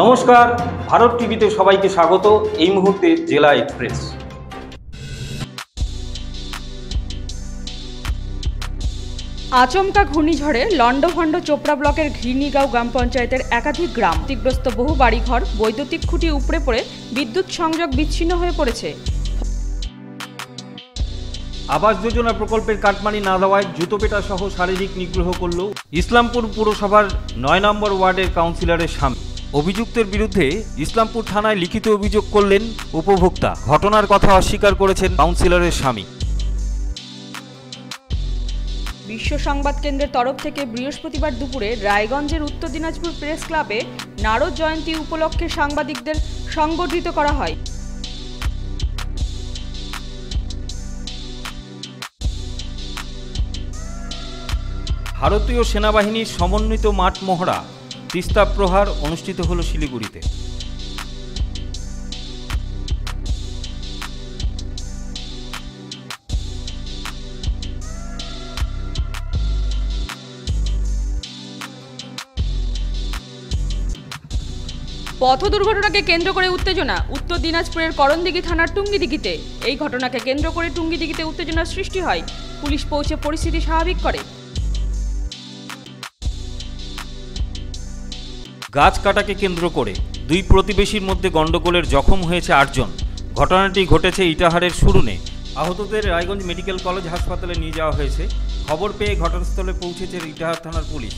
নমস্কার, ভারত টিভিতে সবাইকে স্বাগত। এই মুহূর্তে জেলা এক্সপ্রেস। আচমকা ঘূর্ণিঝড়ে লন্ডভন্ড চোপড়া ব্লকের ঘিরনিগাঁও গ্রাম পঞ্চায়েতের একাধিক গ্রাম ক্ষতিগ্রস্ত, বহু বাড়িঘর, বৈদ্যুতিক খুঁটি উপড়ে পড়ে বিদ্যুৎ সংযোগ বিচ্ছিন্ন হয়ে পড়েছে। আবাস যোজনা প্রকল্পের কাটমানি না দেওয়ায় জুতোপেটা সহ শারীরিক নিগ্রহ করল ইসলামপুর পুরসভার ৯ নম্বর ওয়ার্ডের কাউন্সিলরের স্বামী। অভিযুক্তের বিরুদ্ধে ইসলামপুর থানায় লিখিত অভিযোগ করলেন উপভোক্তা। ঘটনার কথা অস্বীকার করেছেন কাউন্সিলরের স্বামী। বিশ্ব সংবাদ কেন্দ্রের তরফ থেকে বৃহস্পতিবার দুপুরে রায়গঞ্জের উত্তর দিনাজপুর প্রেস ক্লাবে নারদ জয়ন্তী উপলক্ষে সাংবাদিকদের সংবর্ধিত করা হয়। ভারতীয় সেনাবাহিনীর সমন্বিত মাঠ মহড়া তিস্তা প্রহার অনুষ্ঠিত হল শিলিগুড়িতে। পথ দুর্ঘটনাকে কেন্দ্র করে উত্তেজনা উত্তর দিনাজপুরের করণদিঘি থানার টুঙ্গিদিঘিতে। এই ঘটনাকে কেন্দ্র করে টুঙ্গিদিঘিতে উত্তেজনার সৃষ্টি হয়। পুলিশ পৌঁছে পরিস্থিতি স্বাভাবিক করে। গাছ কাটাকে কেন্দ্র করে দুই প্রতিবেশীর মধ্যে গণ্ডগোলের জখম হয়েছে ৮ জন। ঘটনাটি ঘটেছে ইটাহারের সুরুনে। আহতদের রায়গঞ্জ মেডিকেল কলেজ হাসপাতালে নিয়ে যাওয়া হয়েছে। খবর পেয়ে ঘটনাস্থলে পৌঁছেছে ইটাহার থানার পুলিশ।